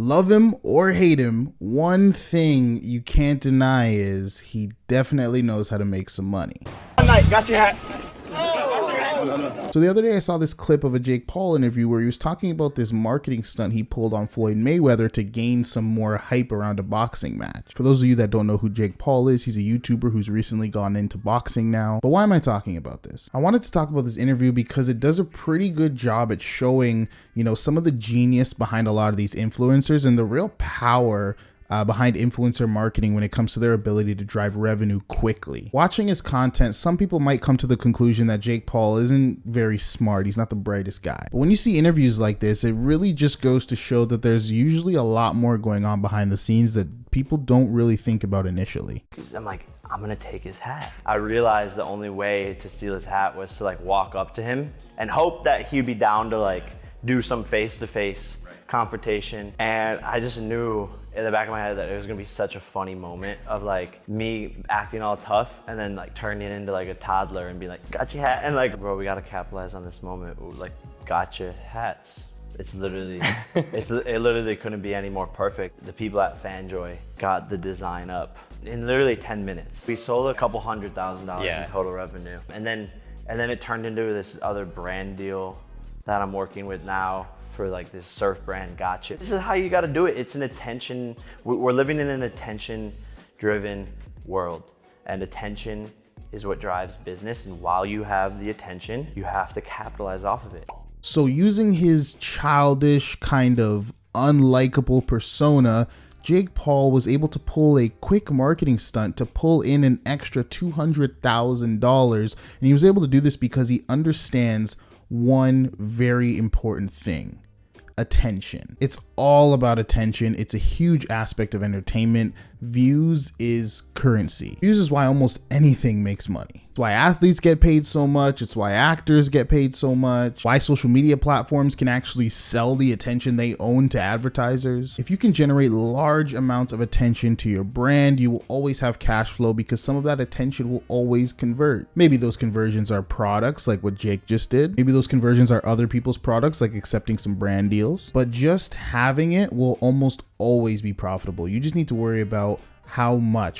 Love him or hate him, one thing you can't deny is he definitely knows how to make some money. Got your hat. So the other day I saw this clip of a Jake Paul interview where he was talking about this marketing stunt he pulled on Floyd Mayweather to gain some more hype around a boxing match. For those of you that don't know who Jake Paul is, he's a YouTuber who's recently gone into boxing now. But why am I talking about this? I wanted to talk about this interview because it does a pretty good job at showing, some of the genius behind a lot of these influencers and the real power behind influencer marketing when it comes to their ability to drive revenue quickly. Watching his content, some people might come to the conclusion that Jake Paul isn't very smart. He's not the brightest guy. But when you see interviews like this, it really just goes to show that there's usually a lot more going on behind the scenes that people don't really think about initially. I'm like, I'm gonna take his hat. I realized the only way to steal his hat was to walk up to him and hope that he'd be down to do some face-to-face confrontation. And I just knew in the back of my head that it was gonna be such a funny moment of me acting all tough and then turning into a toddler and being like, gotcha hat, and bro, we gotta capitalize on this moment. Gotcha hats. It's literally, it literally couldn't be any more perfect. The people at FanJoy got the design up in literally 10 minutes. We sold a couple $100,000 in total revenue. And then it turned into this other brand deal that I'm working with now for this surf brand, Gotcha. This is how you gotta do it. It's an attention, we're living in an attention-driven world, and attention is what drives business, and while you have the attention, you have to capitalize off of it. So using his childish, kind of unlikable persona, Jake Paul was able to pull a quick marketing stunt to pull in an extra $200,000, and he was able to do this because he understands one very important thing: attention. It's all about attention. It's a huge aspect of entertainment. Views is currency. Views is why almost anything makes money. It's why athletes get paid so much. It's why actors get paid so much. Why social media platforms can actually sell the attention they own to advertisers. If you can generate large amounts of attention to your brand, you will always have cash flow because some of that attention will always convert. Maybe those conversions are products like what Jake just did. Maybe those conversions are other people's products, like accepting some brand deals. But just having it will almost always be profitable. You just need to worry about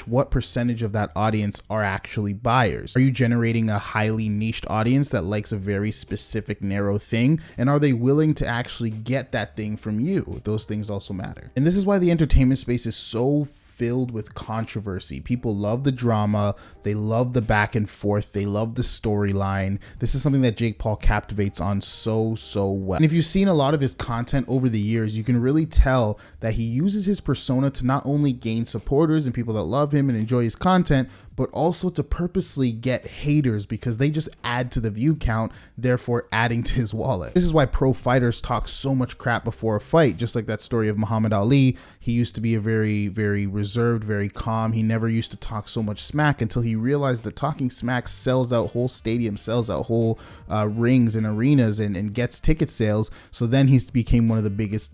what percentage of that audience are actually buyers. Are you generating a highly niched audience that likes a very specific narrow thing? And are they willing to actually get that thing from you? Those things also matter. And this is why the entertainment space is so filled with controversy. People love the drama, they love the back and forth, they love the storyline. This is something that Jake Paul captivates on so well. And if you've seen a lot of his content over the years, you can really tell that he uses his persona to not only gain supporters and people that love him and enjoy his content, but also to purposely get haters because they just add to the view count, therefore adding to his wallet. This is why pro fighters talk so much crap before a fight, just like that story of Muhammad Ali. He used to be a very reserved, very calm. He never used to talk so much smack until he realized that talking smack sells out whole stadiums, sells out whole rings and arenas and gets ticket sales. So then he became one of the biggest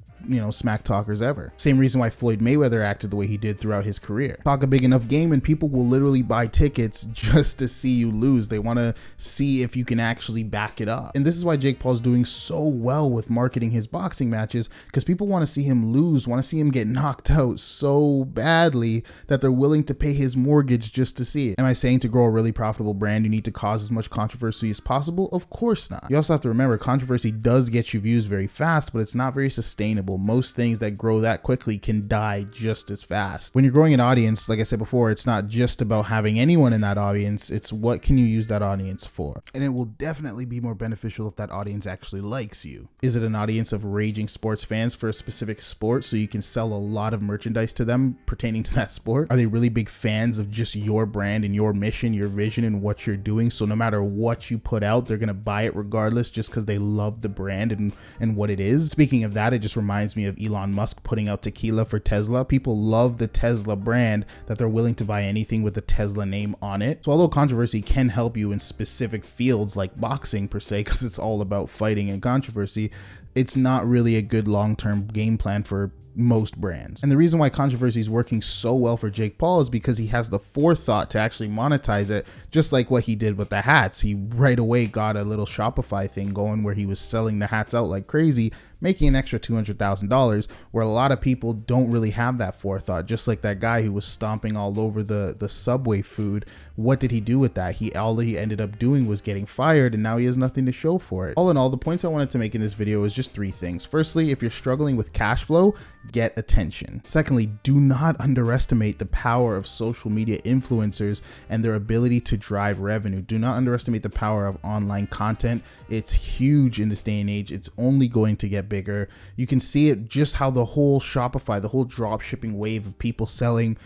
smack talkers ever. Same reason why Floyd Mayweather acted the way he did throughout his career. Talk a big enough game and people will literally buy tickets just to see you lose. They want to see if you can actually back it up. And this is why Jake Paul's doing so well with marketing his boxing matches, because people want to see him lose, want to see him get knocked out so badly that they're willing to pay his mortgage just to see it. Am I saying to grow a really profitable brand you need to cause as much controversy as possible? Of course not. You also have to remember controversy does get you views very fast, but it's not very sustainable. Most things that grow that quickly can die just as fast. When you're growing an audience, like I said before, it's not just about having anyone in that audience, it's what can you use that audience for. And it will definitely be more beneficial if that audience actually likes you. Is it an audience of raging sports fans for a specific sport so you can sell a lot of merchandise to them pertaining to that sport? Are they really big fans of just your brand and your mission, your vision, and what you're doing? So no matter what you put out, they're gonna buy it regardless just because they love the brand and what it is. Speaking of that, it just reminds me of Elon Musk putting out tequila for Tesla. People love the Tesla brand that they're willing to buy anything with the Tesla name on it. So although controversy can help you in specific fields like boxing per se, because it's all about fighting and controversy, it's not really a good long-term game plan for most brands. And the reason why controversy is working so well for Jake Paul is because he has the forethought to actually monetize it, just like what he did with the hats. He right away got a little Shopify thing going where he was selling the hats out like crazy making an extra $200,000, where a lot of people don't really have that forethought. Just like that guy who was stomping all over the Subway food. What did he do with that? All he ended up doing was getting fired, and now he has nothing to show for it. All in all, the points I wanted to make in this video is just 3 things. Firstly, if you're struggling with cash flow, get attention. Secondly, do not underestimate the power of social media influencers and their ability to drive revenue. Do not underestimate the power of online content. It's huge in this day and age. It's only going to get bigger. You can see it just how the whole Shopify, the whole drop shipping wave of people selling,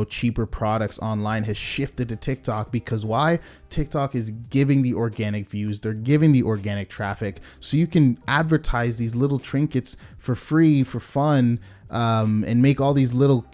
cheaper products online has shifted to TikTok. Because why? TikTok is giving the organic views. They're giving the organic traffic. So you can advertise these little trinkets for free, for fun, and make all these little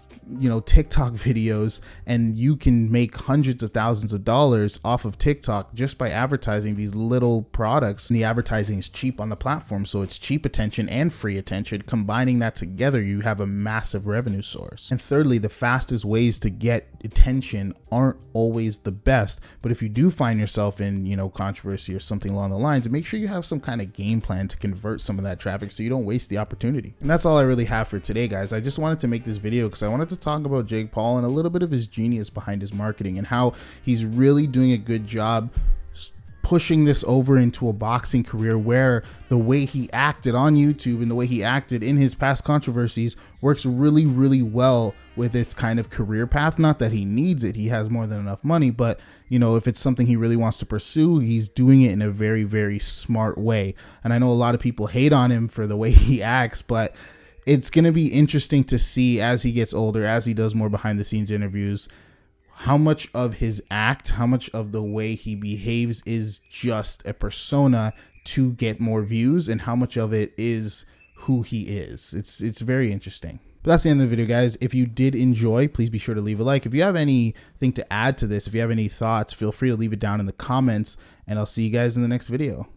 TikTok videos, and you can make hundreds of thousands of dollars off of TikTok just by advertising these little products. And the advertising is cheap on the platform, so it's cheap attention and free attention. Combining that together, you have a massive revenue source. And thirdly, the fastest ways to get attention aren't always the best, but if you do find yourself in controversy or something along the lines, make sure you have some kind of game plan to convert some of that traffic so you don't waste the opportunity. And that's all I really have for today, guys. I just wanted to make this video because I wanted to talk about Jake Paul and a little bit of his genius behind his marketing and how he's really doing a good job pushing this over into a boxing career, where the way he acted on YouTube and the way he acted in his past controversies works really, really well with this kind of career path. Not that he needs it, he has more than enough money, but if it's something he really wants to pursue, he's doing it in a very, very smart way. And I know a lot of people hate on him for the way he acts, but it's going to be interesting to see as he gets older, as he does more behind the scenes interviews, how much of his act, how much of the way he behaves is just a persona to get more views, and how much of it is who he is. It's very interesting. But that's the end of the video, guys. If you did enjoy, please be sure to leave a like. If you have anything to add to this, if you have any thoughts, feel free to leave it down in the comments, and I'll see you guys in the next video.